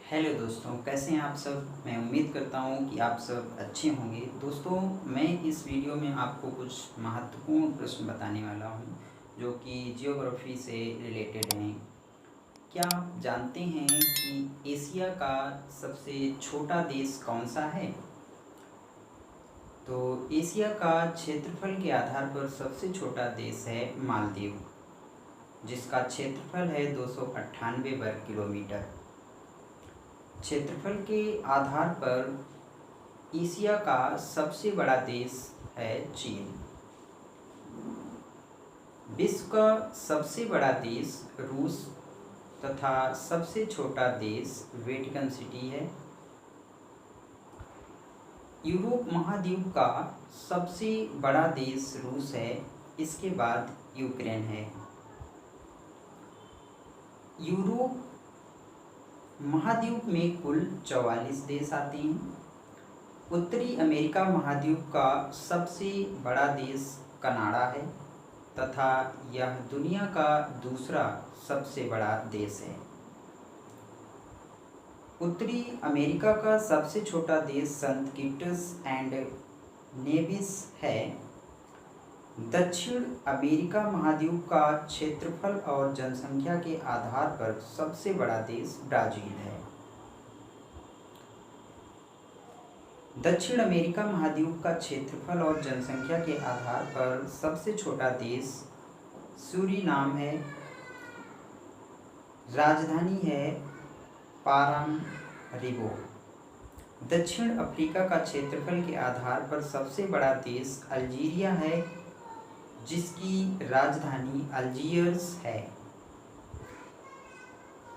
Hello दोस्तों, कैसे हैं आप सब। मैं उम्मीद करता हूं कि आप सब अच्छे होंगे। दोस्तों, मैं इस वीडियो में आपको कुछ महत्वपूर्ण प्रश्न बताने वाला हूं जो कि जियोग्राफी से रिलेटेड हैं। क्या आप जानते हैं कि एशिया का सबसे छोटा देश कौन सा है? तो एशिया का क्षेत्रफल के आधार पर सबसे छोटा देश है मालदीव, जिसका क्षेत्रफल है 298 वर्ग किलोमीटर। क्षेत्रफल के आधार पर एशिया का सबसे बड़ा देश है चीन। विश्व का सबसे बड़ा देश रूस तथा सबसे छोटा देश वेटिकन सिटी है। यूरोप महाद्वीप का सबसे बड़ा देश रूस है, इसके बाद यूक्रेन है। यूरोप महाद्वीप में कुल 44 देश आते हैं। उत्तरी अमेरिका महाद्वीप का सबसे बड़ा देश कनाडा है तथा यह दुनिया का दूसरा सबसे बड़ा देश है। उत्तरी अमेरिका का सबसे छोटा देश सेंट किट्स एंड नेविस है। दक्षिण अमेरिका महाद्वीप का क्षेत्रफल और जनसंख्या के आधार पर सबसे बड़ा देश ब्राज़ील है। दक्षिण अमेरिका महाद्वीप का क्षेत्रफल और जनसंख्या के आधार पर सबसे छोटा देश सूरीनाम है। राजधानी है पारामरिबो। दक्षिण अफ्रीका का क्षेत्रफल के आधार पर सबसे बड़ा देश अल्जीरिया है, जिसकी राजधानी अल्जियर्स है।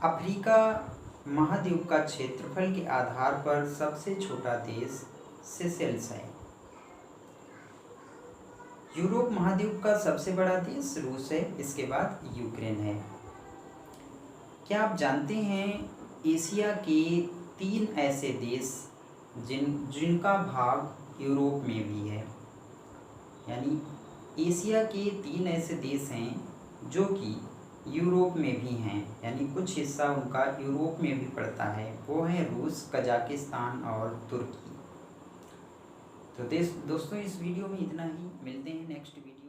अफ्रीका महाद्वीप का क्षेत्रफल के आधार पर सबसे छोटा देश सेशेल्स है। यूरोप महाद्वीप का सबसे बड़ा देश रूस है, इसके बाद यूक्रेन है। क्या आप जानते हैं एशिया के 3 ऐसे देश जिनका भाग यूरोप में भी है? यानी एशिया के 3 ऐसे देश हैं जो कि यूरोप में भी हैं, यानी कुछ हिस्सा उनका यूरोप में भी पड़ता है। वो हैं रूस, कजाकिस्तान और तुर्की। तो दोस्तों, इस वीडियो में इतना ही। मिलते हैं नेक्स्ट वीडियो।